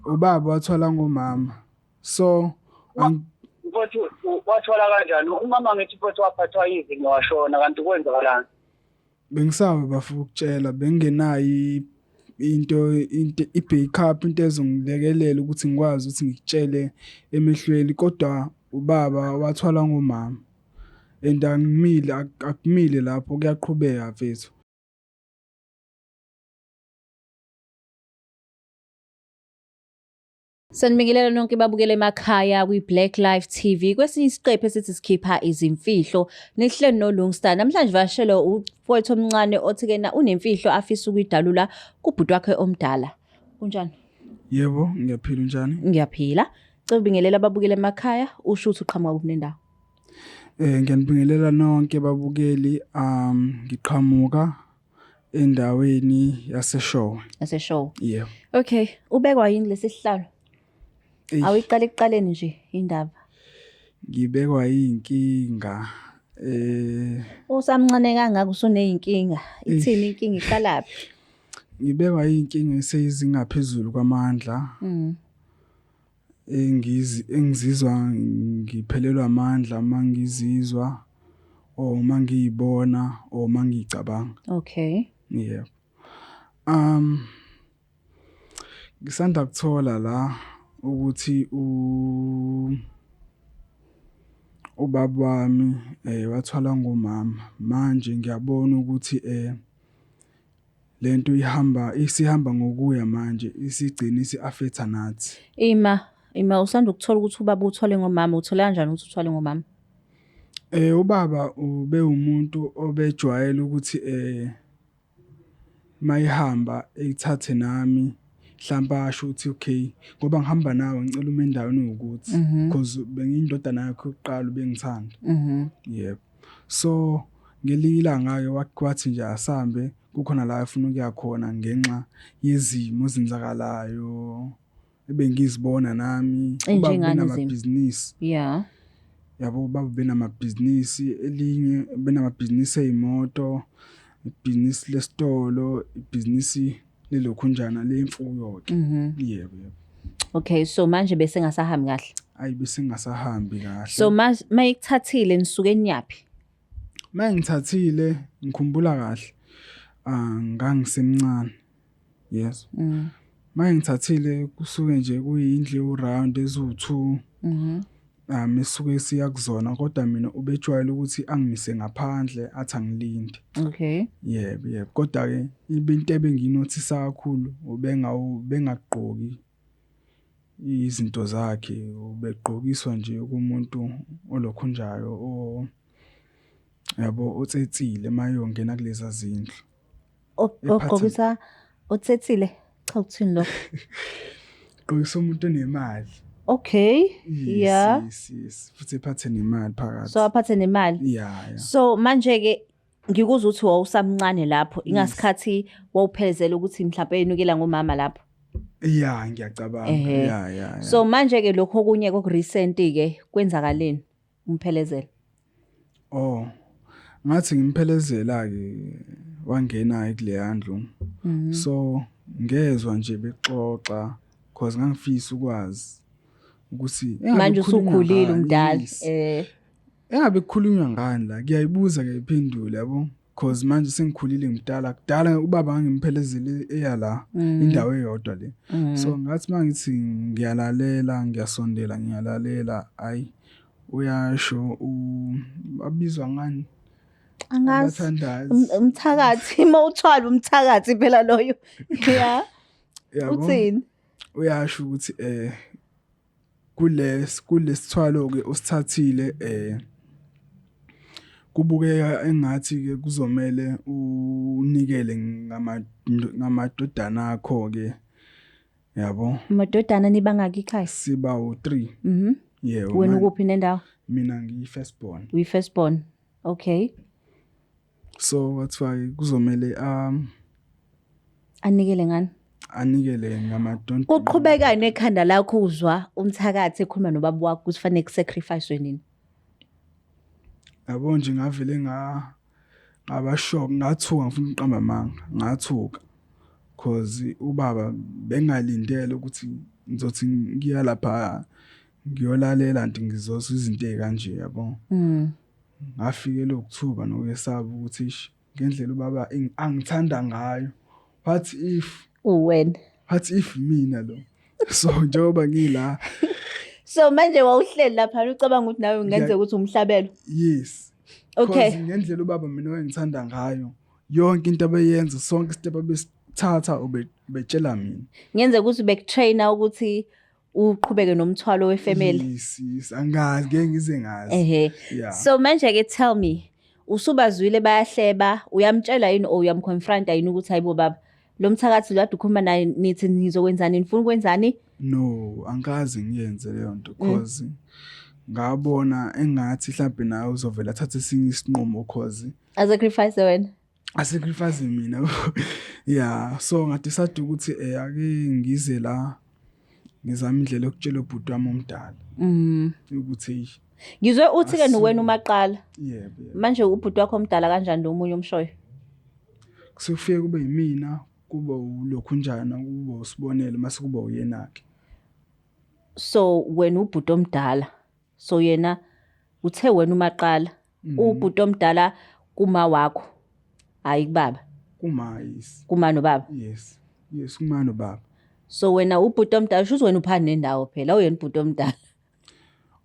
ubaba wathwala ngumama. So Mfowethu wathola kanjani? Umama ngithi mfowethu waphathwa yizinyo washona kanti kwenzakalani? bengisaba bafuna ukutshela bengenayo into i-backup into ezongilekelela ukuthi ngikwazi ukuthi ngikutshele emehlweni kodwa ubaba wathwala ngumama and akumile lapho kuyaqhubeka mfethu. Sanibingelela nonke babukele emakhaya kwi-Black Life TV. Kwesinye isiqephu esithi sikhipha izimfihlo. Nihleli noLungstar. Namhlanje vashelo umfowethu omncane othi-ke unemfihlo afisa ukuyidalula kubhuti wakhe omdala. Kunjani? Yebo, ngiyaphila njani? Ngiyaphila. Cela ubingelela ababukele emakhaya usho ukuthi uqhamuka kuphi nendawo. Ngiyanibingelela nonke babukeli ngiqhamuka endaweni yaseShowe. Yaseshowe. Yebo. Okay, ubekwa yini lesihlalo? Awiqala ekuqaleni nje indaba. Ngibekwa yinkinga Usamncane kangaka usuneyinkinga. Ithini inkinga iqalaphi? Ngibekwa yinkinga eseyizingaphezulu kwamandla. Engizizwa ngiphelelwa amandla mangizizwa mangiyibona mangicabanga. Okay. Yebo. Ngisanda kuthola la ukuthi ubaba wami wathwala ngumama. Manje ngiyabona ukuthi lento isihamba ngokuya manje isigcina isi-affecta nathi. Ima usanda ukuthola ukuthi ubaba uthwale ngomama, uthola kanjani ukuthi uthwale ngomama? Ubaba ube umuntu obejwayele ukuthi mayihamba eyithathe nami mhlawumbe asho ukuthi okay ngoba ngihamba nawe ngicela uma endaweni ukuthi because bengiyindodana yakhe yokuqala bengithanda. Yebo. So ngelinye ilanga ke kwathi nje asambe kukhona la afuna ukuya khona ngenxa yezimo ezenzakalayo ebengizibona nami ubaba benamabhizinisi. Yeah. Yabo ubaba benamabhizinisi elinye benamabhizinisi eyimoto, ibhizinisi lesitolo, ibhizinisi lelokhunjana lemfuyo ke. Yebo. Okay, so manje bese ngasahambi kahle. Ayi bese ngasahambi kahle. So mayikuthathile nisuke enyaphi? Mangithathile ngikhumbula kahle. Ngangisemncane. Yes. Mangithathile kusuke nje kuyindle uround ezu2. Mesuke siya kuzona kodwa mina ubejwayele ukuthi angimise ngaphandle athi angilinde. Okay. Yebo. Kodwa ke into ebenginothisa kakhulu bengagqoki izinto zakhe, ubegqokiswa nje kumuntu olokhunjayo yabo otsetsile mayongena kuleza zindlu. Ogqokisa otsetsile? Cha uthini lokho? Gqokisa umuntu onemali. Okay. Yeah. Yes. Futhi ephathe nemali phakathi. So aphathe nemali? Yeah. So manje ke ngikuzwa ukuthi wawusamncane lapho ingasikhathi wawuphelezela ukuthi mhlawumbe enukela ngomama lapho. Yeah, ngiyacabanga. Yeah. So manje ke lokho okunye kokurecent ke kwenzakaleni umphelezela? Ngathi ngimphelezela ke wangena kule yandlu. So ngezwe nje bexoxa because ngangifisa ukwazi ukuthi manje usukhulile umdala engabe kukhulunywa ngani la kuyayibuza ke iphendule yabo because manje sengikhulile ngidala kudala ubaba ngangemphelezele eyala indawo eyodwa le. So ngathi mangithi ngiyalalela ngiyalalela ayi uyasho abizwa ngani angazi umthakathi mawuthwala umthakathi phela loyo. Yeah. Uthini? Uyasho ukuthi kulesithwalo ke osithathile kubukeka engathi ke kuzomela unikele ngamadodana akho ke yabo. Amadodana nibangaki ekhaya? Siba u3. Yebo. Wena ukuphi nendawo? Mina ngiyi-first born. Uyi-first born. Okay. So wathiwa kuzomela anikele ngani? Anikele ngamadodana. Uqhubeka nekhanda lakho uzwa umthakathi ekhuluma nobaba wakho ukuthi fanele kusacrifice nini? Yabo nje ngavele ngabashock ngathuka ngifuna uqamba amanga ngathuka cause ubaba bengalindele ukuthi ngizothi ngiya lapha ngiyolalela nti ngizozwa izinto ezikanje yabo. Ngafike lokuthuba nokwesaba ukuthi ngendlela ubaba angithanda ngayo. What if mina lo? So njengoba ngila. So manje wawuhleli lapha ucabanga ukuthi nawe ngenzeka ukuthi umhlabelo. Yes. Okay. Cause ngendlela ubaba mina wengithanda ngayo. Yonke into abayenza sonke step abesithatha ubetshela mina. Ngenzeka ukuthi bekutraina ukuthi uqhubeke nomthwalo wefamily. Yes, angazi ngeke ngize ngazi. Yeah. So manje ke tell me, usubazwile bayahleba, uyamtshela yini or uyamconfronta yini ukuthi hayibo baba, lo mthakathi lo kade ukhuluma naye nithi nizokwenzani nifuna ukwenzani? No, angazi ngiyenze leyo nto cause ngabona engathi mhlawumbe nawe uzovela athathe esinye isinqumo cause sacrifice wena. Sacrifice mina. Yeah, so ngadecide ukuthi ake ngize la ngizama indlela yokutshela ubhuti wami omdala. Ukuthi ngizwe uthi ke wena umaqala. Yebo. Manje ubhuti wakho omdala kanjani lo munye umshoyo? Kusufike kube yimina, kuba ulokhunjana, kuba usibonele mase kuba uyena ke. So wena ubhuti omdala. So yena uthe wena umaqala. Ubhuti omdala kuma wakho. Hayi kubaba. Kuma yes. Kuma nobaba. Yes, kuma nobaba. So wena ubhuti omdala shuthi wena uphana nendawo phela uyena ubhuti omdala.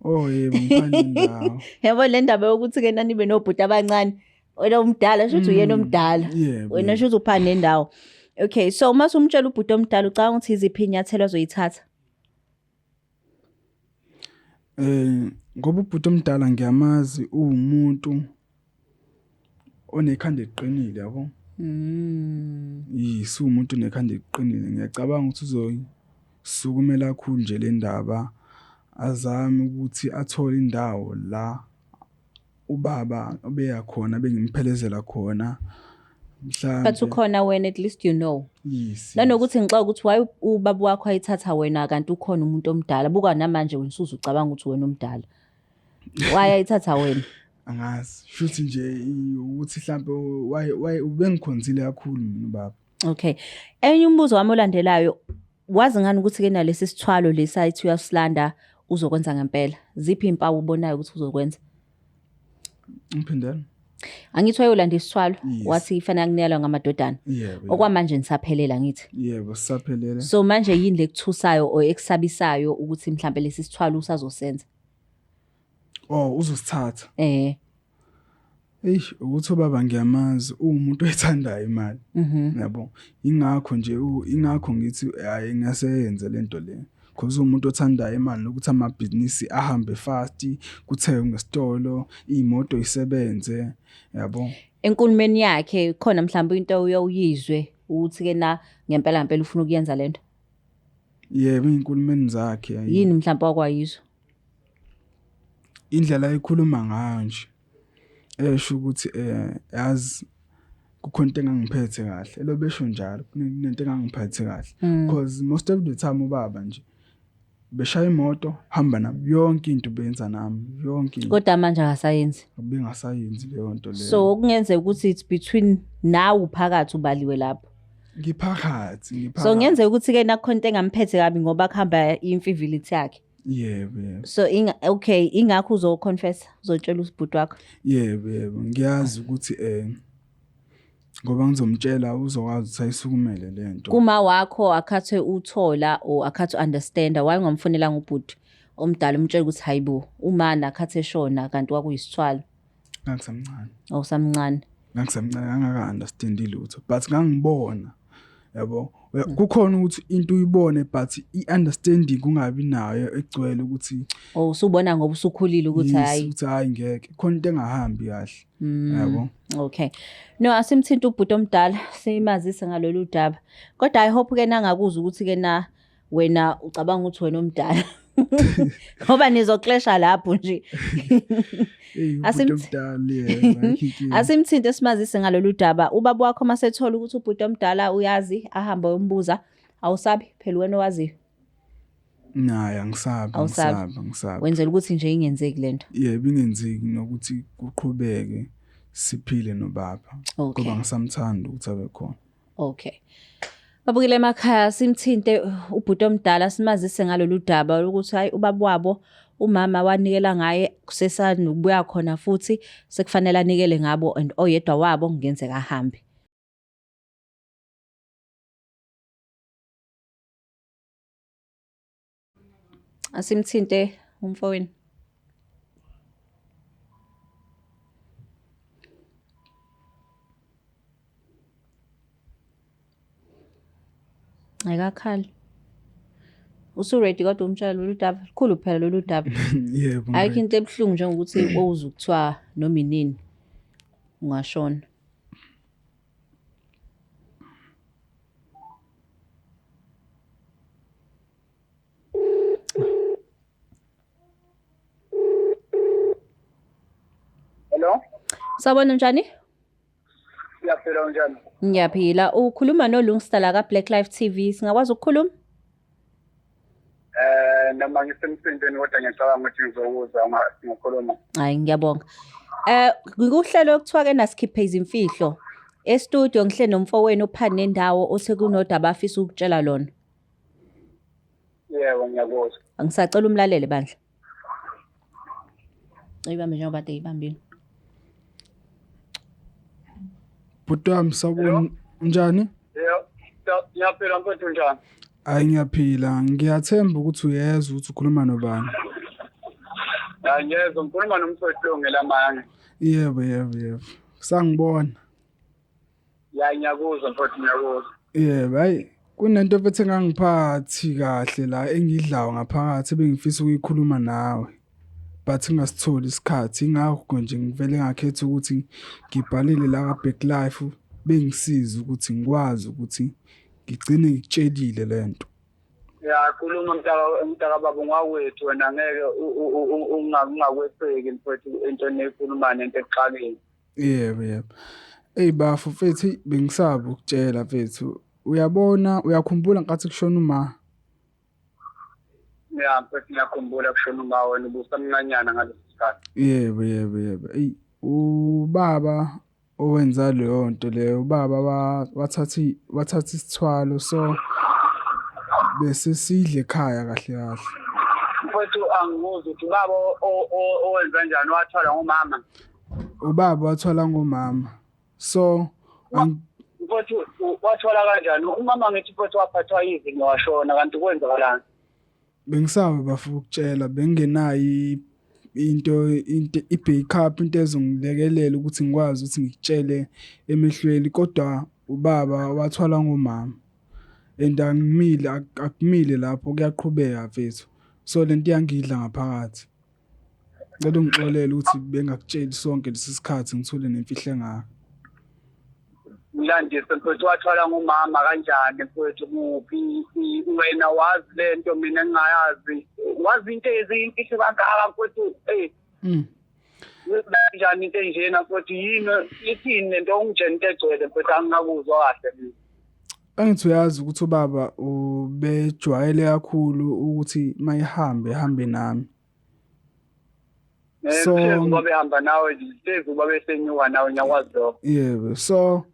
Oh yebo ngiphana nendawo. Yabo le ndaba yokuthi ke nanibe nobhuti abancane wena umdala shuthi uyena omdala. Wena shuthi uphana nendawo. Okay, so uma umtshela ubhuti omdala ucabanga ukuthi iziphi inyathelo azoyithatha? Ngoba ubhuti omdala ngiyamazi umuntu onekhanda eqinile yabo. Yisu umuntu onekhanda eqinile. Ngiyacabanga ukuthi uzosukumela kakhulu nje le ndaba azame ukuthi athole indawo la ubaba obeya khona bengimphelezela khona. But ukhona wena at least you know. Yes. Nanokuthi ngixoxa ukuthi why ubaba wakho ayithatha wena kanti ukhona umuntu omdala buka namanje wena usuzucabanga ukuthi wena omdala. Why ayithatha wena? Angazi futhi nje ukuthi mhlambe why ubengikhonzile kakhulu mina baba. Okay. Enye umbuzo wami olandelayo, wazi ngani ukuthi ke nalesi sithwalo lesayithi uyasilanda uzokwenza ngempela? Ziphi impawu ubonayo ukuthi uzokwenza? Ngiphindela. Angithi wayolanda isithwalo wathi ifanele kuniyalwa ngamadodana. Yebo. Okwamanje nisaphelela ngithi. Yebo, sisaphelele. So manje yini lekuthusayo or ekusabisayo ukuthi mhlambe lesi sithwalo usazosenza? Oh, uzosithatha. Ukuthi ubaba ngiyamazi umuntu oyithandayo imali. Yabo. Ingakho ngithi hayi ngiyaseyenza lento le. Because umuntu othandayo imali nokuthi amabhizinisi ahambe fast, kuthengwe ngesitolo, imoto isebenze, yabo. Enkulumeni yakhe khona mhlawumbe into uyizwe ukuthi ke na ngempela ufuna ukuyenza lento. Yebo, inkulumeni zakhe yayi. Yini mhlawumbe wakwayizwa? Indlela ekhuluma ngayo nje. Esho ukuthi yazi kukhona into engangiphethe kahle. Elobesho njalo kunento engangiphethe kahle. Because most of the time ubaba nje beshaya imoto hamba nami yonke into benza nami yonke into. Kodwa manje akasayenzi. Bengasayenzi leyo nto leyo. So okungenzeka ukuthi it's between nawe phakathi ubaliwe lapho. Ngiphakathi. So ngenzeka ukuthi ke nakhona into engamphethe kabi ngoba kuhamba infivility yakhe. Yebo. So okay, ingakho uzoconfess, uzotshela usibhuti wakho. Yebo. Ngiyazi ukuthi ngoba ngizomtshela uzokwazi ukuthi ayisukumele lento. Kuma wakho akathe uthola or akathe understand why ngamfonela ngubhuti omdala umtshela ukuthi hayibo umana akathe shona kanti kwakuyisithwalo. Ngakusamncane. Awusamncane. Ngakusamncane angaka understand lutho but ngangibona yabo kukhona ukuthi into uyibone but i-understanding kungabi nayo egcwele ukuthi usubona ngoba usukhulile ukuthi hayi ngeke khona into engahambi kahle yabo. Okay. No, asimthinta ubhuti omdala simazise ngalolu daba. Kodwa I hope ke nangakuza ukuthi ke na wena ucabanga ukuthi wena omdala. Ngoba nizoklesha lapho nje. Asimthinte simazise ngalolu daba. Ubaba wakho masethola ukuthi ubhuti omdala uyazi ahamba yombuza awusabi phela wena owaziyo. Nayi angisabi. Wenzela ukuthi nje ingenzeki lento. Yebo ingenzeki nokuthi kuqhubeke siphile nobaba ngoba ngisamthanda ukuthi abe khona. Okay. Babukele emakhaya simthinte ubhuti omdala simazise ngalolu daba ukuthi hayi ubaba wabo umama wanikela ngaye kusesanokubuya khona futhi sekufanele anikele ngabo and oyedwa wabo kungenzeka ahambe. Asimthinte umfowenu. Ayikakhali. Usu-ready kodwa umtshela lolu daba. Likhulu phela lolu daba. Yebo. Ayikho into ebuhlungu njengokuthi owuze ukuthiwa noma inini ungashona. Hello? Sawubona njani? Siyaphila njani? Ngiyaphila. Ukhuluma noLungstar la ka-Black Life TV. Singakwazi ukukhuluma? Noma ngisemsindweni kodwa ngiyacabanga ukuthi ngizokuzwa ngokhuluma. Hayi ngiyabonga. Ngikuhlelo lokuthiwa ke nasikhiphe izimfihlo. E-studio ngihle nomfowenu uphani nendawo osekunodaba afisa ukutshela lona. Yebo ngiyakuzwa. Angisacela umlalele bandla. Ayibambe njengoba kade yibambile. Bhuti wami sawubona njani? Yebo. Ngiyaphila mfowethu njani? Hayi ngiyaphila. Ngiyathemba ukuthi uyezwa ukuthi ukhuluma nobani. Hayi ngiyezwa ngikhuluma nomfowethu Lungile amanye. Yebo. Sangibona. Ya ngiyakuzwa mfowethu ngiyakuzwa. Yebo, hayi kunento bethe ngangiphathi kahle la engidlawo ngaphakathi bengifisa ukuyikhuluma nawe. But ngasitholi isikhathi ingakho nje ngivele ngakhetha ukuthi ngibhalile la ka-Black Life bengisiza ukuthi ngikwazi ukuthi ngigcine ngitshelile lento. Ya khuluma mntaka baba ungawethu wena ngeke ungakweseki mfowethu into nekhuluma nento exakile. Yebo. Ey bafu mfethu bengisaba ukutshela mfethu. Uyabona uyakhumbula nkathi kushona uma? Ya mfethu ngiyakhumbula kushona uma wena ubusamncanyana ngalesi sikhathi. Yebo. Ey ubaba owenza leyo nto leyo ubaba wathatha isithwalo so bese sidle ekhaya kahle. Mfowethu angikuzwa ukuthi baba owenza kanjani wathola ngomama. Ubaba wathwala ngomama. So mfowethu wathola kanjani umama ngithi mfowethu waphathwa yizinyo washona kanti kwenzakalani? Bengisaba bafuna ukutshela bengenayo into i-backup into ezongilekelela ukuthi ngikwazi ukuthi ngikutshele emehlweni kodwa ubaba wathwala ngomama and akumile lapho kuyaqhubeka mfethu so lento iyangidla ngaphakathi. Ngicela ungixolele ukuthi bengakutsheli sonke lesisikhathi ngithule nemfihlo engaka. Mlandise mfowethu wathwala ngomama kanjani mfowethu kuphi wena wazi lento mina ngingayazi wazi into eziyimfihlo kangaka mfowethu kanjani into enjena mfowethu yini ithini lento ungijeni into egcwele mfowethu angingakuzwa kahle mina. Angithi uyazi ukuthi ubaba ubejwayele kakhulu ukuthi mayihambe nami. So ngoba behamba nawe nje uba besenyuka nawe ngiyakwazi lokho. Yebo so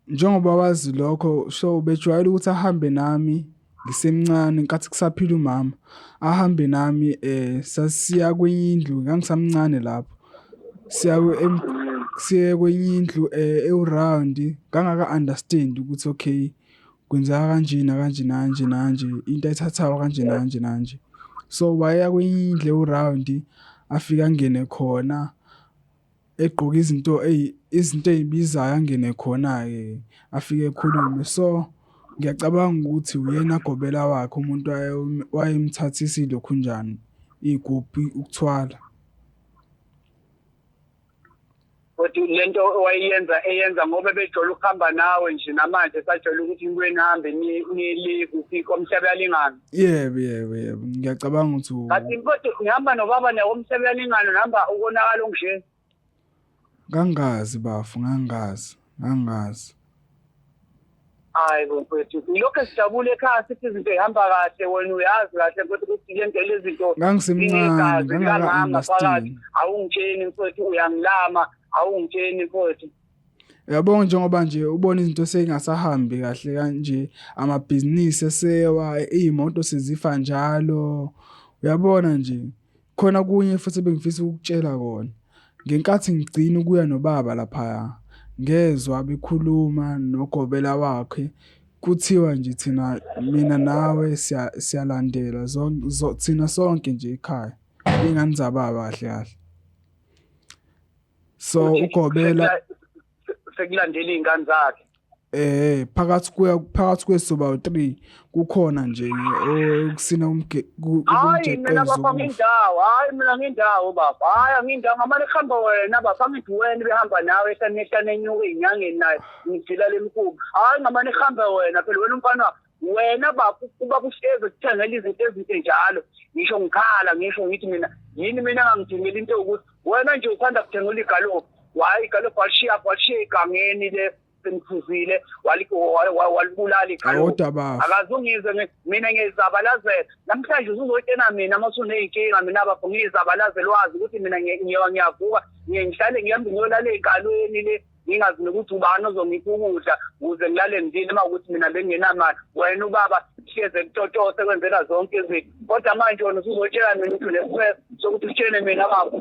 njengoba wazi lokho so bejwayele ukuthi ahambe nami ngisemncane nkathi kusaphila umama ahambe nami sasiya kwenye indlu ngangisamncane lapho siya kwenye indlu e-round ngangaka understand ukuthi okay kwenzeka kanje into ayithathayo kanje so waya kwenye indlu e-round afika angene khona egqoka izinto ezibizayo angene khona ke afike ekhulume so ngiyacabanga ukuthi uyena agobela wakhe umuntu wayemthathisile lokhu njani iguphi ukuthwala. Kodwa lento eyenza ngoba bejole ukuhamba nawe nje namanje sajole ukuthi nibuye hambe nilive ufike umhlaba yalingana. Yebo ngiyacabanga ukuthi kanti kodwa ngihamba nobaba nekomhlaba yalingana nihamba ukonakala onje. Ngangazi bafu ngangazi. Hayi mfowethu lokho sijabule ekhaya sithi izinto zihamba kahle wena uyazi kahle ukuthi lento lezi zinto ngangisemncane ngangaka awungitsheni mfowethu uyangilama awungitsheni mfowethu. Uyabona njengoba nje ubona izinto sey'ngasahambi kahle kanje, amabhizinisi esewa, iy'moto sezifa njalo. Uyabona nje, khona kunye futhi ebengifisa ukukutshela kona. Ngenkathi ngigcina ukuya nobaba laphaya, ngezwa bekhuluma nogobela wakhe. Kuthiwa nje mina nawe siyalandela thina sonke nje ekhaya, iy'ngane zababa kahle kahle. So ugobela sekulandela iy'ngane zakhe. phakathi kwesizoba 3 kukhona nje okusina Hayi mina baba ngindawo, hayi mina ngindawo baba, hayi angindawo ngamane kuhamba wena baba, angithi wena behamba nawe esanehla enyuka inyangeni naye ngidila lemkhulu. Hayi ngamane kuhamba wena phela wena umfana wena baba kuba kusheze kuthengela izinto ezinhle njalo. Ngisho ngikhala ngisho ngithi mina yini mina ngangidingela into ukuthi wena nje uthanda kuthengela igalofu. Hayi igalofu walishiya igangeni le semkhuzile walibulala igalofu. Akazungize mina ngizabalazela namhlanje uzozotshena mina masuneyinkinga mina bafo ngizabalazela wazi ukuthi mina ngiyavuka ngihlale ngihambe ngiyolala egalweni le ngingazi nokuthi ubani ozongipha ukudla ukuze ngilale ngidile mawukuthi mina benginamali. Wena ubaba hleze kutotose kwenzela zonke izinto kodwa manje wona uzotshela mina ukuthi lesifo sokuthi utshene mina baba.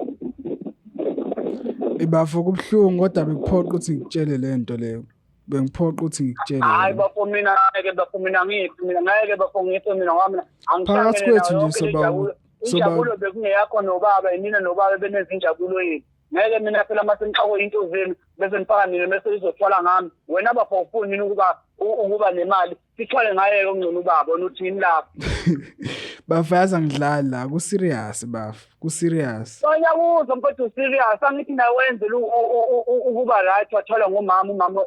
Ibafo kubhlungu kodwa bekuphoqa ukuthi ngikutshele lento leyo. Bengiphoqa ukuthi ngikutshele. Hayi bafo mina ngeke bafo mina ngithi mina ngeke bafo ngithi mina ngami phakathi kwethu nje soba injabulo bekungeyakho nobaba yini nobaba benezinjabulo yini. Ngeke mina phela mase ngixako into zenu bese nifaka mina bese izothwala ngami. Wena bafo ufuni ukuba nemali sithwale ngaye ongcono ubaba uthini lapha. Bafayaza ngidlala la ku serious bafu ku serious. Ngiyakuzwa mfowethu serious angithi na wenzela ukuba right wathola ngumama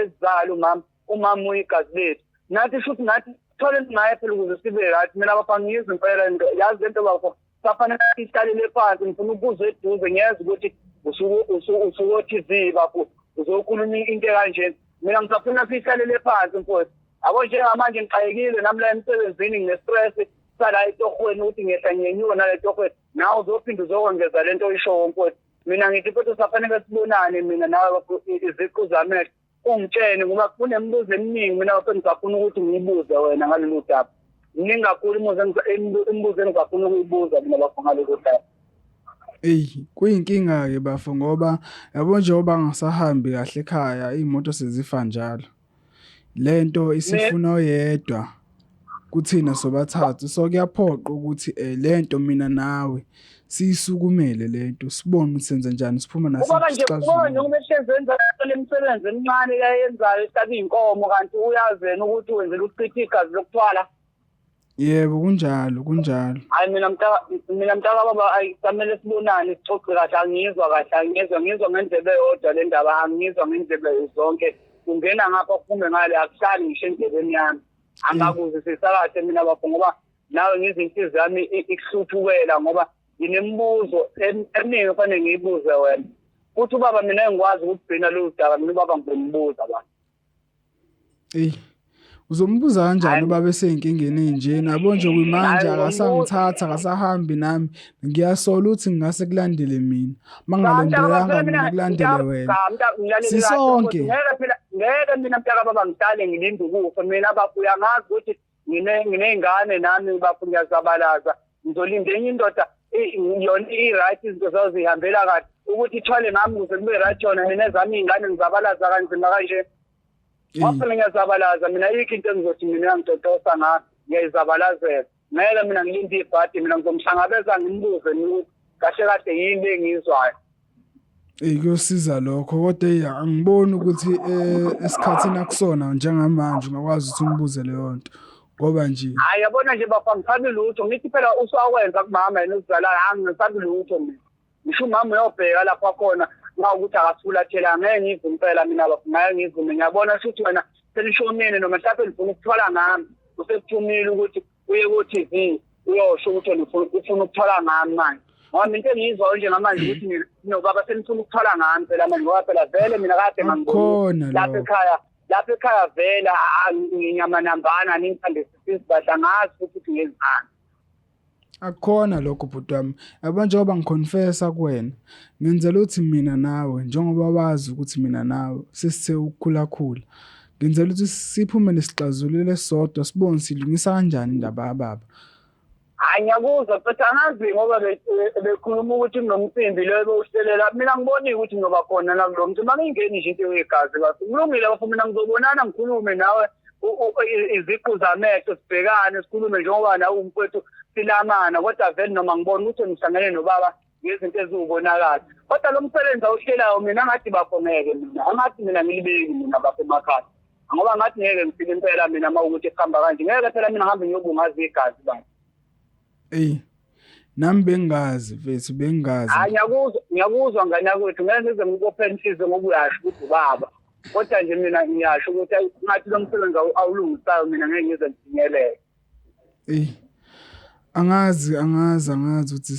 ezizalo umama uyigazi lethu. Nathi futhi nathi thole ngaye phela ukuze sibe right mina bafana ngizwe impela yazi lento bafo safanele isicalele phansi ngifuna ukubuza eduze ngiyeza ukuthi usuku TV bafo uzokhuluma into kanje mina ngisafuna sicalele phansi mfowethu. Abo njengamanje ngixayekile nami la emsebenzini ngine-stress sala etohweni ukuthi ngehla ngenyuka nale etohweni nawe uzophinda uzokwengeza lento oyishoyo mfowethu. Mina ngithi futhi safanele sibonane mina nawe iziqu zamehlo ungitshene ngoba kunembuzo eminingi mina lapho ngizafuna ukuthi ngiyibuze wena ngalolu daba. Ningakhulu imibuzo engizafuna ukuyibuza mina lapho ngalolu daba. Kuyinkinga ke bafo ngoba yabo njengoba ngasahambi kahle ekhaya imoto sezifa njalo. Lento isifuna oyedwa kuthina sobathathu so kuyaphoqa ukuthi lento mina nawe siyisukumele lento sibone senza njani siphuma nasixazulule. Ngoba njengoba esezenza lemisebenzi emincane yayenzayo esaba inkomo kanti uyazena ukuthi wenzela ukuchitha igazi lokuthwala. Yebo kunjalo. Hayi mina mntaka baba ayisamele sibonane sixoxe kahle angizwa ngendlebe yodwa le ndaba angizwa ngendlebe zonke. Ungena ngapha uphume ngale akuhlali ngisho endlebeni yami. Angakuze sisakade mina bafo ngoba nawe ngizinhliziyo yami ikuhluthukela ngoba nginemibuzo eminingi kufanele ngiyibuze wena. Uthi ubaba mina engikwazi ukubhina lo daba mina ubaba ngizombuza baba. Uzombuza kanjani ubaba eseyinkingeni enje nabo nje kuyimanje akasangithatha akasahambi nami ngiyasola ukuthi ngingase kulandele mina mangalandelanga mina kulandele wena sisonke ngeke mina mntaka baba ngihlale ngilinde ukufa mina bafo uyangazi ukuthi nginey'ngane nami bafo ngiyazabalaza ngizolinda enye indoda yona i-right izinto zayo zihambela kahle ukuthi ithwale ngami ukuze kube right yona mina ezami iy'ngane ngizabalaza kanzima kanje. Waphela ngiyazabalaza mina yikho into engizothi mina ngitotosa ngayo ngiyayizabalazela. Ngeke mina ngilinde ibhadi mina ngizomhlangabeza ngimbuze ukuthi kahle yini engiyizwayo. Kuyosiza lokho kodwa angiboni ukuthi esikhathini akusona njengamanje ungakwazi ukuthi umbuze leyo nto ngoba nje hayi yabona nje bafana ngisabi lutho ngithi phela usakwenza kumama yena uzalayo angisabi lutho mina. Ngisho umama uyobheka lapha khona ngawukuthi akasifulathela ngeke ngive impela mina ngeke ngivume ngiyabona futhi wena selishonene noma mhlawumbe nifuna ukuthola ngami usekuthumile ukuthi uye ku TV uyosho ukuthi ufuna ukuthola ngami manje. Ngoba into engiyizwa nje ngamanje ukuthi nobaba senifuna ukuthola ngami phela manje ngoba phela vele mina kade ngangibona lapha ekhaya vele nginyamanambana ningithande sisibadla ngazi ukuthi ngezani. Akukhona lokho bhuti wami. Yabo njengoba ngiconfessa kuwena, ngenzela ukuthi mina nawe njengoba wazi ukuthi mina nawe sesithe ukukhulakhula. Ngenzela ukuthi siphume nesixazululo esisodwa sibone silungisa kanjani indaba yababa. Hayi ngiyakuzwa but angazi ngoba bekhuluma ukuthi kunomcimbi lo bewuhlelela. Mina ngiboni ukuthi ngoba khona la kulo mcimbi angingeni nje into yegazi kahle. Kulungile bafuna mina ngizobonana ngikhulume nawe iziqu zamehlo sibhekane sikhulume njengoba nawe umfowethu silamana kodwa vele noma ngibona ukuthi ngihlangene nobaba ngezinto eziwubonakala. Kodwa lo msebenzi awuhlelayo mina ngathi bafo ngeke mina. Angathi mina ngilibeki mina bafo emakhaya. Ngoba ngathi ngeke ngifike impela mina mawukuthi ehamba kanje. Ngeke phela mina ngihambe ngiyobungaza igazi bani. Nami bengazi mfethu bengazi. Hayi ngiyakuzwa ngane yakwethu ngeke ngize ngikophe inhliziyo ngoba uyasho ukuthi ubaba. Kodwa nje mina ngiyasho ukuthi ngathi lo msebenzi awulungisayo mina ngeke ngize ngifinyelele. Angazi ukuthi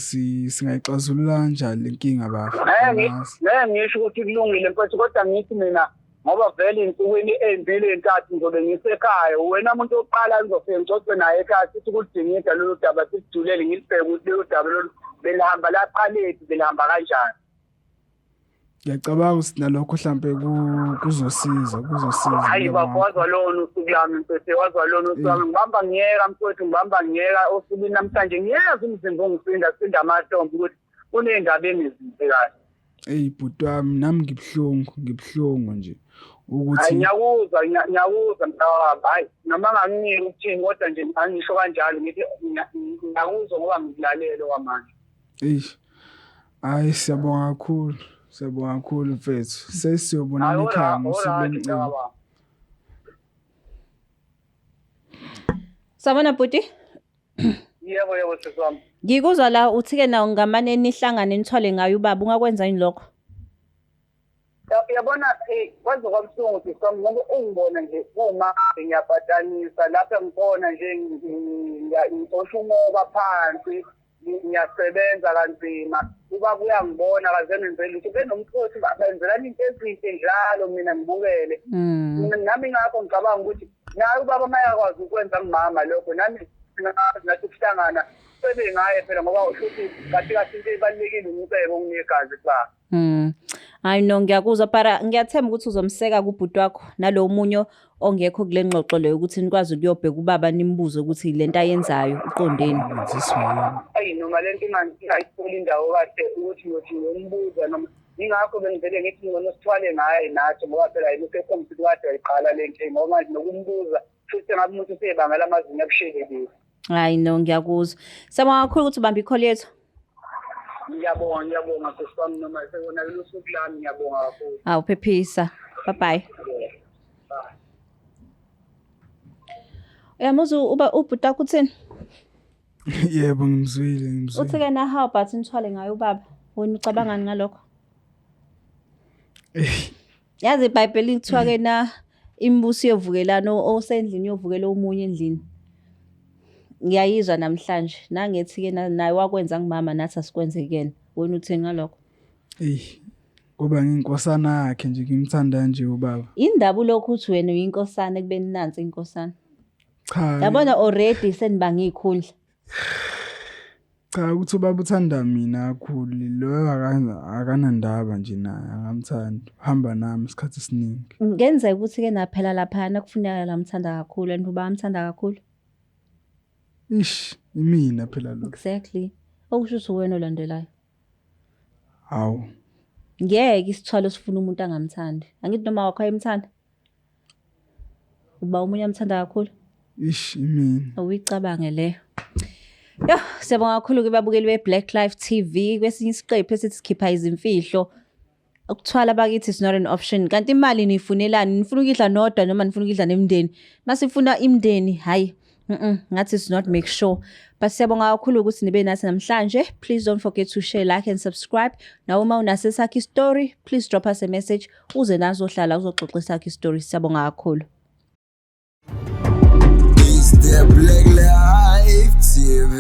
singayixazulula kanjani lenkinga bafo. Ngeke ngisho ukuthi kulungile mfethu kodwa ngithi mina ngoba vele insukwini ezimbili entathu ngizobe ngisekhaya wena umuntu oqala ngizofike ngixoxe naye ekhaya sithi kudingida lolu daba sijulele ngilibheke ukuthi lolu daba lolu belihamba laqalethi belihamba kanjani. Ngiyacabanga ukuthi nalokho mhlambe kuzosiza. Hayi bafowazwa lona usuku lami mfethu wazwa lona usuku lami ngibamba ngiyeka mfethu ngibamba ngiyeka osukwini namhlanje ngiyeza umzimba ongisinda amahlombe ukuthi kunendaba engizinhle kahle. Bhuti wami nami ngibhlungu nje ukuthi hayi ngiyakuzwa mntawami hayi noma ngangingeke ukuthini kodwa nje angisho kanjalo ngithi ngiyakuzwa ngoba ngilalela kwamanje. Hayi siyabonga kakhulu mfethu sesiyobonana ekhaya ngosuku. Sabona bhuti? Yebo sesami. Ngikuzwa la uthi-ke nawo ngamane nihlangane nithwale ngayo ubaba ungakwenza yini lokho? Yabona kwenza kwamhlungu sisami ngoba ungibona nje uma ngiyabhatanisa lapha ngikhona nje ngixosha umoba phansi ngiyasebenza kanzima ubaba uyangibona kaze ngenzela ukuthi benomkhosi benzelani into ezinhle njalo mina ngibukele nami ngakho ngicabanga ukuthi naye ubaba mayakwazi ukwenza ngimama lokho nami nathi kuhlangana sebengaye phela ngoba ushuthi kathi into ebalekile umcebo onginegazi kuba. Hayi no ngiyakuzwa para ngiyathemba ukuthi uzomseka kubhuti wakho nalo munye ongekho kule ngxoxo leyo ukuthi nikwazi ukuyobheka ubaba nimbuze ukuthi lento ayenzayo uqondeni. Hayi noma lento ingayitholi indawo kahle ukuthi ngiyombuza noma ingakho bengivele ngithi ngona sithwale ngaye nathi ngoba phela yini sekhompyutha kade ayiqala lento ngoba manje nokumbuza futhi ngabe umuntu usebangela amazinga abushelelile. Hayi no ngiyakuzwa. Sabonga kakhulu ukuthi ubambe ikholi yethu. Ngiyabonga sesami noma sekona usuku lami ngiyabonga kakhulu. Hawu phephisa. Bye bye. Uyamuzu ubhuti wakho uthini? Yebo ngimzwile. Uthi-ke na how but nithwale ngayo ubaba. Wena ucabangani ngalokho? Yazi iBhayibheli lithiwa-ke na imibuso yovukelana osendlini yovukela omunye endlini. Ngiyayizwa namhlanje nangethi-ke naye wakwenza ngimama nathi asikwenze kuyena. Wena uthini ngalokho? Ngoba ngiyinkosana yakhe nje ngimthanda nje ubaba. Indaba lokho uthi wena uyinkosana ekubeni nansi inkosana. Cha. Yabona already senibanga ikhundla. Cha ukuthi ubaba uthanda mina kakhulu lo akanandaba nje naye angamthanda. Hamba nami isikhathi esiningi. Ngenzeka ukuthi-ke naphela lapha nakufuneka lamthanda kakhulu and ubaba amthanda kakhulu. Imina phela lo. Exactly. Okusho ukuthi wena olandelayo. Hawu. Ngeke isithwalo sifuna umuntu angamthandi. Angithi noma wakho ayemthanda. Uba umunye amthanda kakhulu. Imina. Uyicabange leyo. Yo, siyabonga kakhulu kubabukeli beBlack Life TV kwesinye isiqephu esithi sikhipha izimfihlo. Ukuthwala bakithi is not an option. Kanti imali nifunelani? Nifuna ukidla nodwa noma nifuna ukidla nemndeni? Masifuna imndeni, hayi. Ngathi it's not make sure. But siyabonga kakhulu ukuthi nibe nathi namhlanje. Please don't forget to share, like and subscribe. Nawe uma unase sakhi story, please drop us a message. Uze nazohlala uzoxoxa sakhi story. Siyabonga kakhulu. It's the Black Life TV.